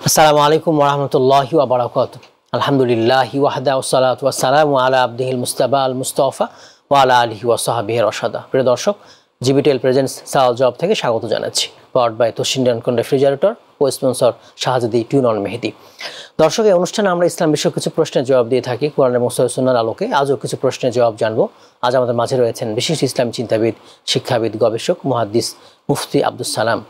আসসালামু আলাইকুম ওয়া রাহমাতুল্লাহি ওয়া বারাকাতুহু। আলহামদুলিল্লাহি ওয়াহদা ওয়াসসালাতু ওয়াসসালামু আলা আবদিহিল মুস্তাবা আল মুস্তাফা ওয়া আলা আলিহি ওয়া সাহবিহি রাশাদা। প্রিয় দর্শক, জিবিটেল প্রেজেন্টস সাওয়াল জবাব থেকে স্বাগত জানাচ্ছি। পাওয়ার্ড বাই তোশিন ড্যানকন রেফ্রিজারেটর ও sponsor Shahzadi tune on Mehedi. দর্শক, এই অনুষ্ঠানে আমরা ইসলাম বিষয়ক কিছু প্রশ্নের জবাব দিয়ে থাকি কোরআন এবং সহিহ সুন্নাহর আলোকে। আজও কিছু প্রশ্নের জবাব জানবো। আজ আমাদের মাঝে রয়েছেন বিশিষ্ট ইসলামী চিন্তাবিদ, শিক্ষাবিদ, গবেষক, মুহাদ্দিস মুফতি আব্দুস সালাম।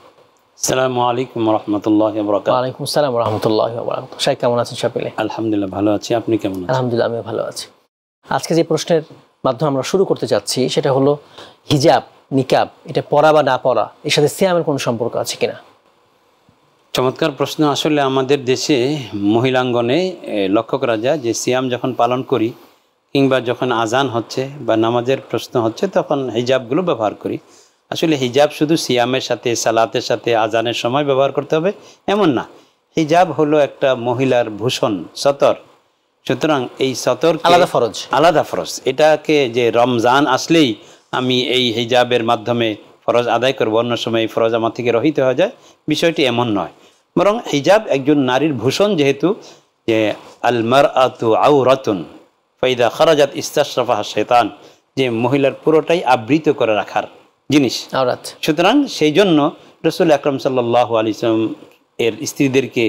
আসসালামু আলাইকুম ওয়া রাহমাতুল্লাহি ওয়া বারাকাতুহু। ওয়া আলাইকুম আসসালাম ওয়া রাহমাতুল্লাহি ওয়া বারাকাতুহু। শাইখ, কেমন আছেন সকলে? আলহামদুলিল্লাহ ভালো আছি, আপনি কেমন আছেন? আলহামদুলিল্লাহ, আমিও ভালো আছি। আজকে যে প্রশ্নের মাধ্যমে আমরা শুরু করতে যাচ্ছি সেটা হলো হিজাব, নিকাব, এটা পরা বা না পরা, এর সাথে সিয়ামের কোনো সম্পর্ক আছে কিনা? চমৎকার প্রশ্ন। আসলে আমাদের দেশে মহিলাঙ্গনে লক্ষ্য করা যায় যে সিয়াম যখন পালন করি কিংবা যখন আজান হচ্ছে বা নামাজের প্রশ্ন হচ্ছে তখন হিজাবগুলো ব্যবহার করি। আসলে হিজাব শুধু সিয়ামের সাথে, সালাতের সাথে, আজানের সময় ব্যবহার করতে হবে এমন না। হিজাব হলো একটা মহিলার ভূষণ, সতর। সুতরাং এই সতর আলাদা ফরজ। এটাকে যে রমজান আসলেই আমি এই হিজাবের মাধ্যমে ফরজ আদায় করবো, অন্য সময় এই ফরজ আমার থেকে রহিত হয়ে যায়, বিষয়টি এমন নয়। বরং হিজাব একজন নারীর ভূষণ, যেহেতু যে আল মারআতু আওরাতুন ফাইদা খারাজাত ইস্তাশরাফাহা শাইতান, যে মহিলার পুরোটাই আবৃত করে রাখার জিনিস। সুতরাং সেই জন্য রাসূল আকরাম সাল্লাল্লাহু আলাইহি ওয়াসাল্লাম এর স্ত্রীদেরকে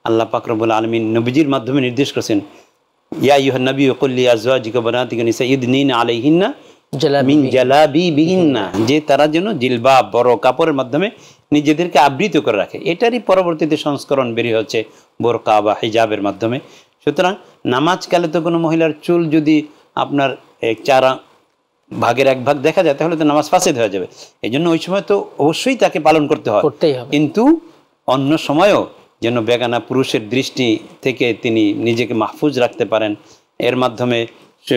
আল্লাহ পাক রব্বুল আলামিন নবীজির মাধ্যমে নির্দেশ করেছেন, ইয়া আইয়ুহান নবী কুল লিআজওয়াজিকা ওয়া বানাতিকা নিসা ইউদনিনা আলাইহিন্না মিন জালাবিবিহিন্না, যে তারা যেন জিলবাব, বড় কাপড়ের মাধ্যমে নিজেদেরকে আবৃত করে রাখে। এটারই পরবর্তীতে সংস্করণ বেরিয়ে হচ্ছে বোরকা বা হিজাবের মাধ্যমে। সুতরাং নামাজকালে তো কোনো মহিলার চুল যদি আপনার 4 ভাগের 1 ভাগ দেখা যায় তাহলে তো নামাজ ফাসেদ হয়ে যাবে। এই জন্য ওই সময় তো অবশ্যই তাকে পালন করতেই হবে। কিন্তু অন্য সময়ও যেন বেগানা পুরুষের দৃষ্টি থেকে তিনি নিজেকে মাহফুজ রাখতে পারেন, এর মাধ্যমে সে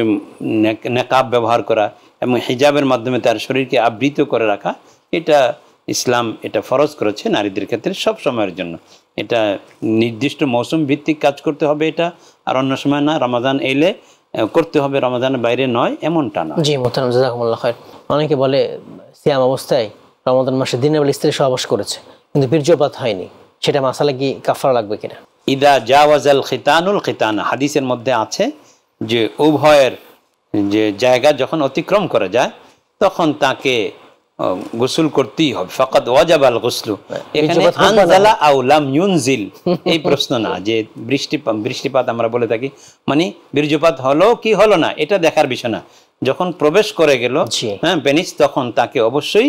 নেকাব ব্যবহার করা এবং হিজাবের মাধ্যমে তার শরীরকে আবৃত করে রাখা, এটা ইসলাম এটা ফরজ করেছে নারীদের ক্ষেত্রে সব সময়ের জন্য। এটা নির্দিষ্ট মৌসুম ভিত্তিক কাজ করতে হবে এটা, আর অন্য সময় না। রমাদান এলে করতে হবে, রমাদানের বাইরে নয়, এমনটা না। জি মোহতারাম, জাযাকুমুল্লাহ খায়র। অনেকে বলে সিয়াম অবস্থায় রমাদান মাসে দিনের বেলা স্ত্রী সহবাস করেছে কিন্তু বীর্যপাত হয়নি, সেটা মাসালা কি কাফারা লাগবে কিনা? ইদা জাওয়াজাল খিতানুল খিতানা, হাদিসের মধ্যে আছে যে উভয়ের যে জায়গা যখন অতিক্রম করা যায় তখন তাকে গোসল করতেই হবে। ফাকাদ ওয়াজাবাল গুসলু। এখানে আনজালা আও লাম ইউনজিল এই প্রশ্ন না যে বৃষ্টিপাত আমরা বলে থাকি, মানে বীর্যপাত হলো কি হলো না এটা দেখার বিষয় না। যখন প্রবেশ করে গেল পেনিস, তখন তাকে অবশ্যই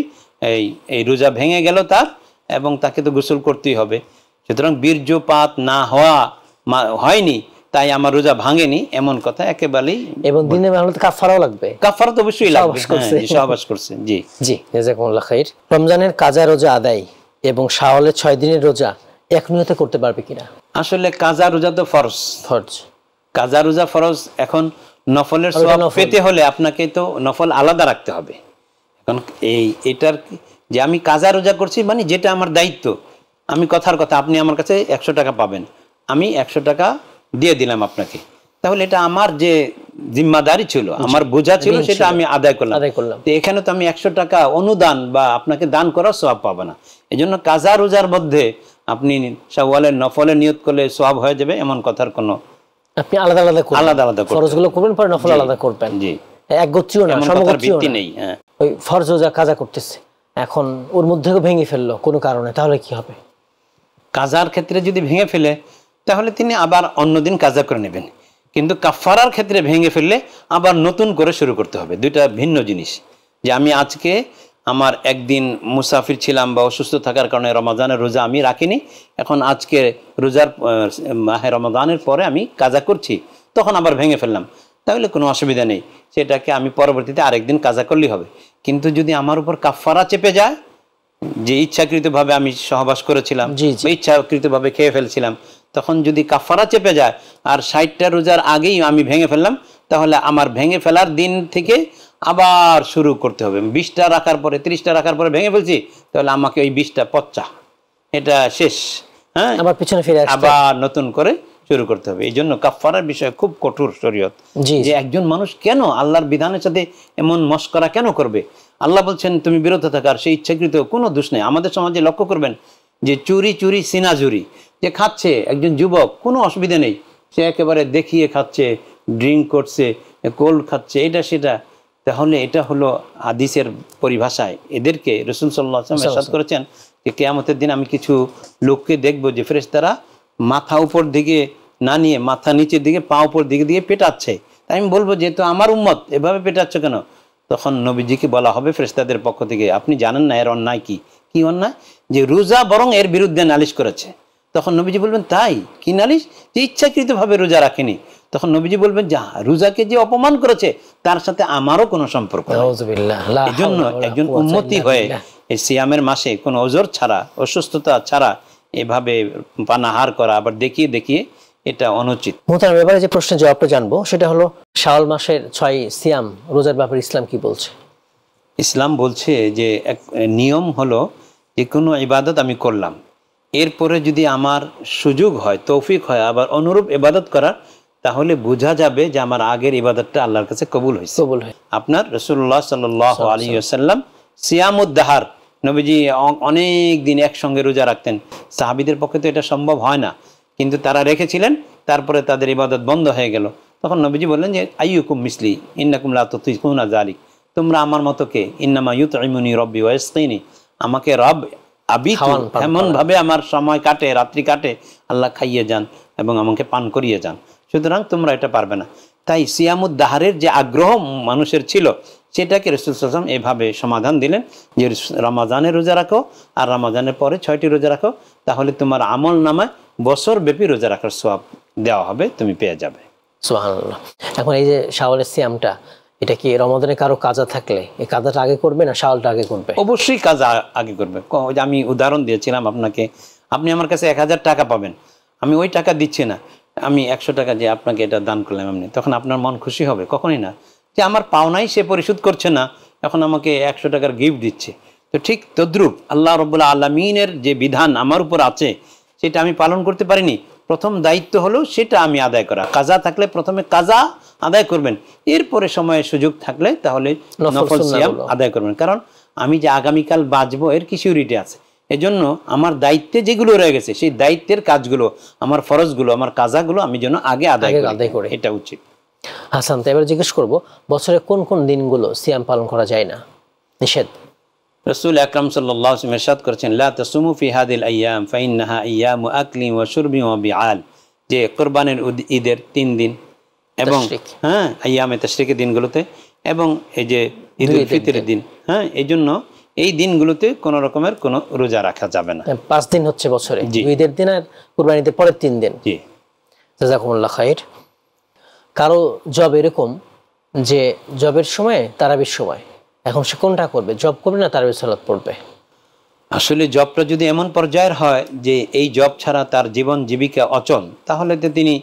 এই রোজা ভেঙে গেল তার, এবং তাকে তো গোসল করতেই হবে। সুতরাং বীর্যপাত না হয়নি তাই আমার রোজা ভাঙেনি এমন কথা একেবারেই। এবং দিনের বেলা কাফারাও লাগবে। কাফারা তো অবশ্যই লাগবে, সহবাস করছে। জি জি, জাযাকুমুল্লাহ খাইর। রমজানের কাজা রোজা আদায় এবং শাওয়ালের 6 দিনের রোজা এক নিয়তে করতে পারবে কিনা? আসলে কাজা রোজা তো ফরজ। কাজা রোজা ফরজ। এখন নফলের সওয়াব পেতে হলে আপনাকে তো নফল আলাদা রাখতে হবে। এখন এটার যে আমি কাজা রোজা করছি মানে যেটা আমার দায়িত্ব, আমি কথার কথা আপনি আমার কাছে 100 টাকা পাবেন, আমি 100 টাকা দিয়ে দিলাম আপনাকে, তাহলে এটা আমার যে জিম্মাদারি ছিল, আমার বোঝা ছিল, সেটা আমি আদায় করলাম। তো এখানে তো আমি 100 টাকা অনুদান বা আপনাকে দান করার সওয়াব পাবো না। এই জন্য কাজা রোজার মধ্যে আপনি শাওয়ালের নফলে নিয়ত করলে সওয়াব হয়ে যাবে এমন কথার কোনো, আপনি আলাদা আলাদা ফরজগুলো করবেন, পরে নফল আলাদা করবেন। জি, একগোত্রীয় না, সমগোত্রীয় নেই। হ্যাঁ, ওই ফরজ রোজা কাজা করতেছে, এখন ওর মধ্যেও ভেঙে ফেললো কোনো কারণে, তাহলে কি হবে? কাজার ক্ষেত্রে যদি ভেঙে ফেলে তাহলে তিনি আবার অন্যদিন কাজা করে নেবেন, কিন্তু কাফারার ক্ষেত্রে ভেঙে ফেললে আবার নতুন করে শুরু করতে হবে। দুইটা ভিন্ন জিনিস। যে আমি আজকে আমার একদিন মুসাফির ছিলাম বা অসুস্থ থাকার কারণে রমাদানের রোজা আমি রাখিনি, এখন আজকে রোজার মাহে রমাদানের পরে আমি কাজা করছি, তখন আবার ভেঙে ফেললাম, তাহলে কোনো অসুবিধা নেই, সেটাকে আমি পরবর্তীতে আরেকদিন কাজা করলেই হবে। কিন্তু যদি আমার উপর কাফারা চেপে যায়, যে ইচ্ছাকৃতভাবে আমি সহবাস করেছিলাম, ইচ্ছাকৃতভাবে খেয়ে ফেলছিলাম, তখন যদি কাফারা চেপে যায় আর 60টা রোজার আগেই আমি ভেঙে ফেললাম, তাহলে আমার ভেঙে ফেলার দিন থেকে আবার শুরু করতে হবে। 20টা রাখার পরে 30টা রাখার পরে ভেঙে ফেলছি, তাহলে আমাকে ওই 20টা পচ্চা, এটা শেষ। হ্যাঁ, আবার পিছনে ফিরে আবার নতুন করে শুরু করতে হবে। এই জন্য কাফারার বিষয় খুব কঠোর শরীয়ত। যে একজন মানুষ কেন আল্লাহর বিধানের সাথে এমন মশকরা কেন করবে? আল্লাহ বলছেন তুমি বিরত থাকার, সেই ইচ্ছাকৃত কোনো দোষ নেই। আমাদের সমাজে লক্ষ্য করবেন যে চুরি সিনা চুরি, যে খাচ্ছে একজন যুবক, কোনো অসুবিধা নেই, সে একেবারে দেখিয়ে খাচ্ছে, ড্রিঙ্ক করছে, কোল্ড খাচ্ছে, এটা সেটা, তাহলে এটা হলো হাদিসের পরিভাষায় এদেরকে রাসূল সাল্লাল্লাহু আলাইহি ওয়াসাল্লাম ইরশাদ করেছেন যে কিয়ামতের দিন আমি কিছু লোককে দেখবো যে ফেরেশতারা মাথা উপর দিকে না নিয়ে মাথা নিচের দিকে পা উপর দিকে দিয়ে পেটাচ্ছে। তাই আমি বলবো যেহেতু আমার উম্মত এভাবে পেটাচ্ছ কেন? তখন নবীজিকে বলা হবে ফেরেশতাদের পক্ষ থেকে, আপনি জানেন না এর অন্যায় কি? কি অন্যায়? যে রোজা বরং এর বিরুদ্ধে নালিশ করেছে। তখন নবীজি বলবেন তাই কি নালিশ? যে ইচ্ছাকৃতভাবে রোজা রাখেনি। তখন নবীজি বলবেন যা, রোজাকে যে অপমান করেছে তার সাথে আমারও কোনো সম্পর্ক নেই। এই জন্য একজন উম্মতি হয়ে এই সিয়ামের মাসে কোনো ওজর ছাড়া, অসুস্থতা ছাড়া এভাবে পানাহার করা, আবার দেখিয়ে দেখিয়ে, এটা অনুচিত। মোহতারাম, এবারে যে প্রশ্নের জবাবটা জানবো সেটা হলো শাওয়াল মাসের 6 সিয়াম রোজার ব্যাপারে ইসলাম কি বলছে? ইসলাম বলছে যে এক নিয়ম হলো যে কোনো ইবাদত আমি করলাম, এরপরে যদি আমার সুযোগ হয়, তৌফিক হয় আবার অনুরূপ ইবাদত করার, তাহলে বোঝা যাবে যে আমার আগের ইবাদতটা আল্লাহর কাছে কবুল হয়েছে। আপনার রাসূলুল্লাহ সাল্লাল্লাহু আলাইহি ওয়াসাল্লাম সিয়ামুদ্দাহার, নবীজি অনেক দিন একসঙ্গে রোজা রাখতেন। সাহাবীদের পক্ষে তো এটা সম্ভব হয় না, কিন্তু তারা রেখেছিলেন। তারপরে তাদের ইবাদত বন্ধ হয়ে গেল। তখন নবীজি বললেন যে আইয়ুকুম মিসলি ইন্নাকুম লা তুতিকুনা যালিক, তোমরা আমার মতো কে? ইন্নামা ইউতঈমুনি রব্বি ওয়া ইয়াসকিনি, আমাকে রব আবিতু, এমন ভাবে আমার সময় কাটে, রাত্রি কাটে, আল্লাহ খাইয়ে যান এবং আমাকে পান করিয়ে যান, সুতরাং তোমরা এটা পারবে না। তাই সিয়ামুদ্দাহারের যে আগ্রহ মানুষের ছিল, সেটাকে রাসূল সাল্লাল্লাহু আলাইহি ওয়াসাল্লাম এভাবে সমাধান দিলেন যে রমাজানে রোজা রাখো আর রমাজানের পরে 6টি রোজা রাখো, তাহলে তোমার আমল নামায় বছর ব্যাপী রোজা রাখার সওয়াব দেওয়া হবে, তুমি পেয়ে যাবে। সুবহানাল্লাহ। এখন এই যে শাওয়ালের সিয়ামটা, এটা কি রমাদানে কারো কাজা থাকলে এই কাজাটা আগে করবে না শাওয়ালটা আগে করবে? অবশ্যই কাজা আগে করবে। আমি উদাহরণ দিয়েছিলাম আপনাকে, আপনি আমার কাছে 1000 টাকা পাবেন, আমি ওই টাকা দিচ্ছি না, আমি 100 টাকা দিয়ে আপনাকে এটা দান করলাম এমনি, তখন আপনার মন খুশি হবে? কখনই না। যে আমার পাওনাই সে পরিশোধ করছে না, এখন আমাকে 100 টাকার গিফট দিচ্ছে। তো ঠিক তদ্রূপ আল্লাহ রাব্বুল আলামিনের যে বিধান আমার উপর আছে, সেটা আমি পালন করতে পারিনি, প্রথম দায়িত্ব হলো সেটা আমি আদায় করা। কাজা থাকলে প্রথমে কাজা আদায় করবেন, এরপরে সময়ে সুযোগ থাকলে তাহলে নফল সিয়াম আদায় করবেন। কারণ আমি যে আগামীকাল বাঁচবো এর কি সিউরিটি আছে? এজন্য আমার দায়িত্বে যেগুলো রয়ে গেছে, সেই দায়িত্বের কাজগুলো, আমার ফরজগুলো, আমার কাজাগুলো আমি যেন আগে আদায় করি, এটা উচিত। হাসান, তো এবার জিজ্ঞেস করবো, বছরে কোন কোন দিনগুলো সিয়াম পালন করা যায় না, নিষেধ? রাসূল আকরাম সাল্লাল্লাহু আলাইহি ওয়াসাল্লাম ইরশাদ করেছেন, লা তাসুমু ফি হাদিল আইয়াম ফাইন্নাহা আইয়ামু আকলি ওয়া শুরবি ওয়া বিআল, যে কুরবানির ঈদের 3 দিন এবং আইয়ামে তাশরিকের দিনগুলোতে, এবং এই যে ঈদুল ফিতরের দিন, এই জন্য এই দিনগুলোতে কোনো রকমের কোনো রোজা রাখা যাবে না। 5 দিন হচ্ছে বছরে, ঈদের দিন আর কুরবানিতে পরের 3 দিন। জি, জাযাকুমুল্লাহ খাইর। কারো জব এরকম যে জবের সময় তারাবির সময়, এখন সে কোনটা করবে? জব করবে না তারাবির সালাত পড়বে? আসলে জবটা যদি এমন পর্যায়ের হয় যে এই জব ছাড়া তার জীবন জীবিকা অচল, তাহলে তো তিনি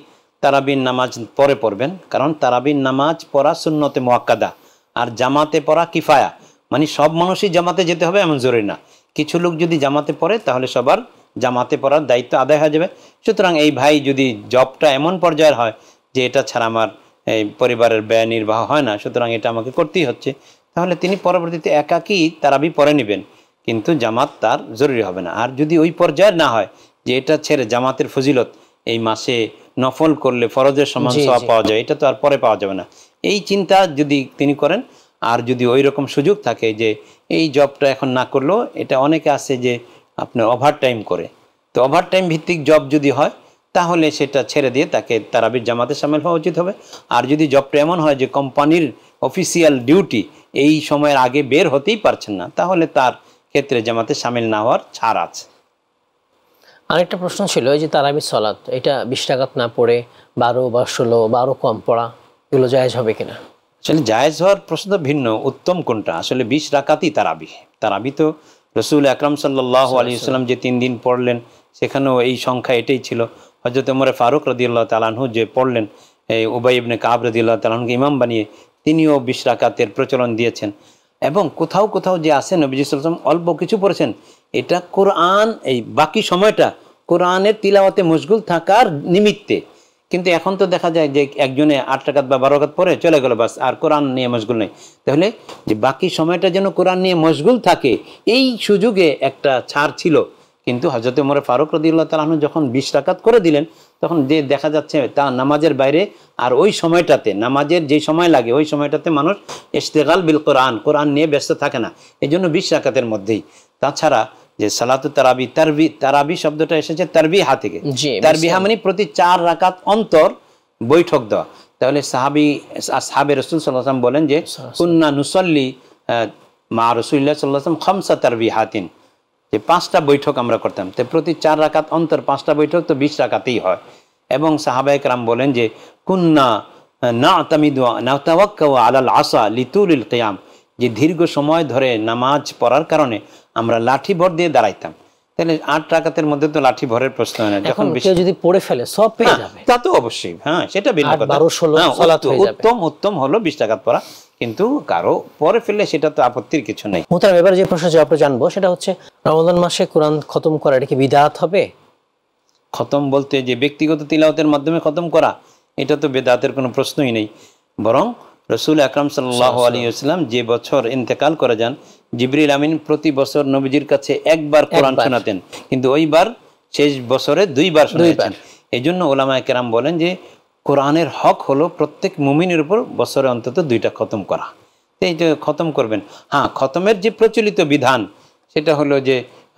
তারাবির নামাজ পরে পড়বেন। কারণ তারাবির নামাজ পড়া সুন্নতে মুআক্কাদা, আর জামাতে পড়া কিফায়া, মানে সব মানুষই জামাতে যেতে হবে এমন জরুরি না। কিছু লোক যদি জামাতে পড়ে তাহলে সবার জামাতে পড়ার দায়িত্ব আদায় হয়ে যাবে। সুতরাং এই ভাই যদি জবটা এমন পর্যায়ের হয় যে এটা ছাড়া আমার এই পরিবারের ব্যয় নির্বাহ হয় না, সুতরাং এটা আমাকে করতেই হচ্ছে, তাহলে তিনি পরবর্তীতে একাকী তারাবি পড়ে নেবেন, কিন্তু জামাত তার জরুরি হবে না। আর যদি ওই পর্যায়ের না হয় যে এটা ছেড়ে জামাতের ফজিলত এই মাসে নফল করলে ফরজের সমান সওয়াব পাওয়া যায়, এটা তো আর পরে পাওয়া যাবে না, এই চিন্তা যদি তিনি করেন, আর যদি ওই রকম সুযোগ থাকে যে এই জবটা এখন না করলেও, এটা অনেকে আছে যে আপনার ওভারটাইম করে, তো ওভারটাইম ভিত্তিক জব যদি হয় তাহলে সেটা ছেড়ে দিয়ে তাকে তারাবির জামাতে শামিল হওয়া উচিত হবে। আর যদি জবটা এমন হয় যে কোম্পানির অফিসিয়াল ডিউটি, এই সময়ের আগে বের হতেই পারছেন না, তাহলে তার ক্ষেত্রে জামাতে শামিল না হওয়ার ছাড় আছে। আরেকটা প্রশ্ন ছিল, এই যে তারাবির সালাত, এটা 20 রাকাত না পড়ে 12 বা 16 বা আরো কম পড়া, এগুলো জায়েজ হবে কিনা? আসলে জায়েজ হওয়ার প্রশ্ন ভিন্ন, উত্তম কোনটা? আসলে 20 রাকাতই তারাবি। তারাবি তো রাসূল আকরাম সাল্লাল্লাহু আলাইহি ওয়াসাল্লাম যে 3 দিন পড়লেন, সেখানেও এই সংখ্যা এটাই ছিল। হযরত ওমর ফারুক রাদিয়াল্লাহু তাআলা আনহু যে পড়লেন, এই উবাই ইবনে কাব রাদিয়াল্লাহু তাআলা আনহুকে ইমাম বানিয়ে, তিনিও 20 রাকাতের প্রচলন দিয়েছেন। এবং কোথাও কোথাও যে আছে নবীজি সাল্লাল্লাহু আলাইহি ওয়াসাল্লাম অল্প কিছু পড়েছেন, এটা কোরআন, এই বাকি সময়টা কোরআনের তিলাওয়াতে মশগুল থাকার নিমিত্তে। কিন্তু এখন তো দেখা যায় যে একজনে 8 রাকাত বা 12 রাকাত পড়ে চলে গেল, বাস, আর কোরআন নিয়ে মশগুল নেই। তাহলে যে বাকি সময়টা যেন কোরআন নিয়ে মশগুল থাকে, এই সুযোগে একটা ছাড় ছিল, কিন্তু হযরত ওমর ফারুক রাদিয়াল্লাহু তাআলা আনহু যখন 20 রাকাত করে দিলেন, তখন যে দেখা যাচ্ছে তা নামাজের বাইরে আর ওই সময়টাতে, নামাজের যে সময় লাগে ওই সময়টাতে মানুষ ইশতিগাল বিল কোরআন, কোরআন নিয়ে ব্যস্ত থাকে না, এই জন্য 20 রাকাতের মধ্যেই। তাছাড়া যে সালাতু তারাবি, তারাবি শব্দটা এসেছে তারবিহা থেকে। তারবিহা মানে প্রতি 4 রাকাত অন্তর বৈঠক দেওয়া। তাহলে সাহাবে রাসূল সাল্লাল্লাহু আলাইহি ওয়াসাল্লাম বলেন যে কুন্না নুসাল্লি মা রাসূলিল্লাহ সাল্লাল্লাহু আলাইহি ওয়াসাল্লাম খামসা তারবিহাতিন, যে 5টা বৈঠক আমরা করতাম। তো প্রতি 4 রাকাত অন্তর 5টা বৈঠক, তো 20 রাকাতেই হয়। এবং সাহাবায়ে কেরাম বলেন যে কুন্না নাতামিদু নাতাওয়াক্কাউ আলাল আসা লিতুলিল কিয়াম, যে দীর্ঘ সময় ধরে নামাজ পড়ার কারণে আমরা লাঠি ভর দিয়ে দাঁড়াইতাম। তাহলে 8 রাকাতের মধ্যে তো লাঠি ভরের প্রশ্ন হয় না। যখন কেউ যদি পড়ে ফেলে সব পেয়ে যাবে, তা তো অবশ্যই, হ্যাঁ সেটা ভিন্ন কথা। 12-16 সালাত হয়ে যাবে। উত্তম হলো 20 রাকাত পড়া, কিন্তু কারো পরে ফেললে সেটা তো আপত্তির কিছু নেই। মোহতারাম, এবারে যে প্রশ্ন জবাব জানবো সেটা হচ্ছে, রমাদান মাসে কোরআন খতম করা এটা কি বিদআত হবে? খতম বলতে যে ব্যক্তিগত তিলাওয়াতের মাধ্যমে খতম করা, এটা তো বেদাতের কোনো প্রশ্নই নেই। বরং রাসূল আকরাম সাল্লাল্লাহু আলাইহি ওয়াসাল্লাম যে বছর ইন্তেকাল করে যান, জিবরিল আমিন প্রতি বছর নবীজির কাছে একবার কোরআন শোনাতেন, কিন্তু ওইবার শেষ বছরে 2 বার শোনাতেন। এই জন্য ওলামায়ে কেরাম বলেন যে কোরআনের হক হলো প্রত্যেক মুমিনের উপর বছরে অন্তত 2টা খতম করা। এইটা খতম করবেন। হ্যাঁ, খতমের যে প্রচলিত বিধান সেটা হলো যে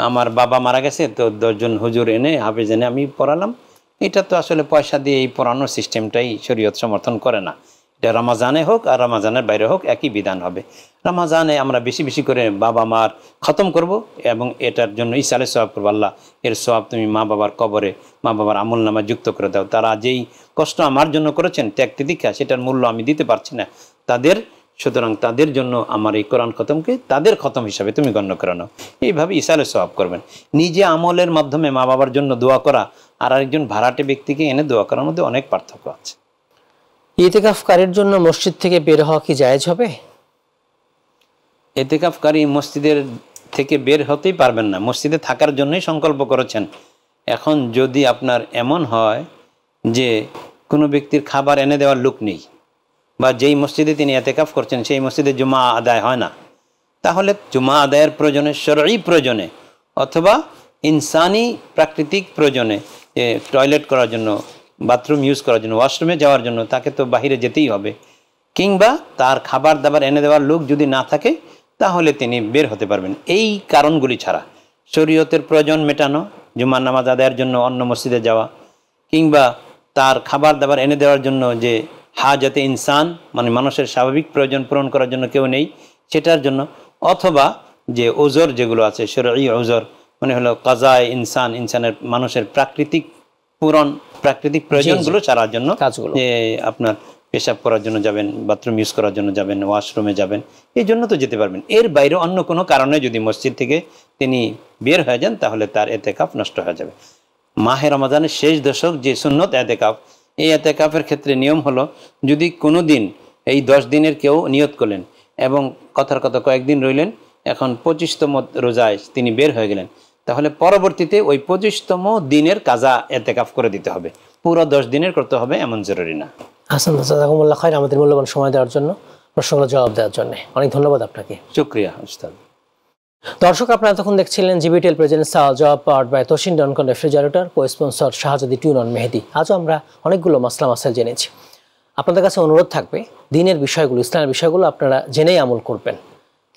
আমার বাবা মারা গেছে, তো 10 জন হুজুর এনে হাফেজ এনে আমি পড়ালাম, এটা তো আসলে পয়সা দিয়ে এই পড়ানোর সিস্টেমটাই শরীয়ত সমর্থন করে না। এটা রমাজানে হোক আর রমাজানের বাইরে হোক একই বিধান হবে। রমাজানে আমরা বেশি বেশি করে বাবা মার খতম করব এবং এটার জন্য ইসালে সওয়াব করবো। আল্লাহ এর সওয়াব তুমি মা বাবার কবরে, মা বাবার আমল নামা যুক্ত করে দাও। তারা যেই কষ্ট আমার জন্য করেছেন, ত্যাগ তিতিক্ষা, সেটার মূল্য আমি দিতে পারছি না তাদের, সুতরাং তাদের জন্য আমার এই কোরআন খতমকে তাদের খতম হিসাবে তুমি গণ্য করে নাও। এইভাবে ইসালে সওয়াব করবেন। নিজে আমলের মাধ্যমে মা বাবার জন্য দোয়া করা আর আরেকজন ভাড়াটে ব্যক্তিকে এনে দোয়া করার মধ্যে অনেক পার্থক্য আছে। ইতিকাফকারীর জন্য মসজিদ থেকে বের হওয়া কি জায়েজ হবে? ইতিকাফকারী মসজিদের থেকে বের হতেই পারবেন না, মসজিদে থাকার জন্যই সংকল্প করেছেন। এখন যদি আপনার এমন হয় যে কোনো ব্যক্তির খাবার এনে দেওয়ার লোক নেই, বা যেই মসজিদে তিনি ইতিকাফ করছেন সেই মসজিদে জুমা আদায় হয় না, তাহলে জুমা আদায়ের প্রয়োজনে, শরঈ প্রয়োজনে অথবা ইনসানি প্রাকৃতিক প্রয়োজনে, টয়লেট করার জন্য, বাথরুম ইউজ করার জন্য, ওয়াশরুমে যাওয়ার জন্য তাকে তো বাহিরে যেতেই হবে, কিংবা তার খাবার দাবার এনে দেওয়ার লোক যদি না থাকে তাহলে তিনি বের হতে পারবেন। এই কারণগুলি ছাড়া শরীয়তের প্রয়োজন মেটানো, জুমার নামাজ আদায়ের জন্য অন্য মসজিদে যাওয়া, কিংবা তার খাবার দাবার এনে দেওয়ার জন্য যে হাজাতে ইনসান, মানে মানুষের স্বাভাবিক প্রয়োজন পূরণ করার জন্য কেউ নেই সেটার জন্য, অথবা যে ওজর যেগুলো আছে শরঈ ওজর, মানে হলো কাজায়ে ইনসান, ইনসানের মানুষের প্রাকৃতিক প্রয়োজনগুলো ছাড়ার জন্য, যে আপনার পেশাব করার জন্য যাবেন, বাথরুম ইউজ করার জন্য যাবেন, ওয়াশরুমে যাবেন, এই জন্য তো যেতে পারবেন। এর বাইরে অন্য কোনো কারণে যদি মসজিদ থেকে তিনি বের হয়ে যান তাহলে তার ইতিকাফ নষ্ট হয়ে যাবে। মাহে রমাদানের শেষ দশক যে সুন্নত ইতিকাফ, এই ইতিকাফের ক্ষেত্রে নিয়ম হলো, যদি কোনো দিন এই 10 দিনের কেউ নিয়ত করলেন এবং কথার কথা কয়েকদিন রইলেন, এখন 25তম রোজায় তিনি বের হয়ে গেলেন, তাহলে পরবর্তীতে ওই 25তম দিনের কাজা ইতিকাফ করে দিতে হবে, পুরো 10 দিনের করতে হবে এমন জরুরি না। হাসান, জাযাকুমুল্লাহ খাইর, আমাদের মূল্যবান সময় দেওয়ার জন্য, প্রশ্নগুলো জবাব দেওয়ার জন্য অনেক ধন্যবাদ আপনাকে। শুকরিয়া উস্তাদ। দর্শক, আপনারা তখন দেখছিলেন জিবিটেল প্রেজেন্স সাওয়াল জবাব, পাওয়ার্ড বাই তোশিন ডনকন refrigerator, cosponsor Shahzadi tune Mehedi. আজও আমরা অনেকগুলো মাসলা মাসাইল জেনেছি। আপনাদের কাছে অনুরোধ থাকবে, দিনের বিষয়গুলো, ইসলামের বিষয়গুলো আপনারা জেনেই আমল করবেন।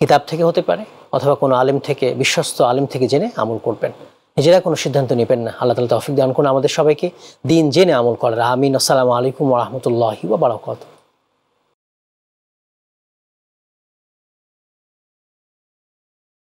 কিতাব থেকে হতে পারে অথবা কোনো আলেম থেকে, বিশ্বস্ত আলেম থেকে জেনে আমল করবেন। নিজেরা কোনো সিদ্ধান্ত নেবেন না। আল্লাহ তাআলা তৌফিক দান করুন আমাদের সবাইকে দিন জেনে আমল করার। আমিন। আসসালামু আলাইকুম ওয়া রাহমাতুল্লাহি ওয়া বারাকাতুহু।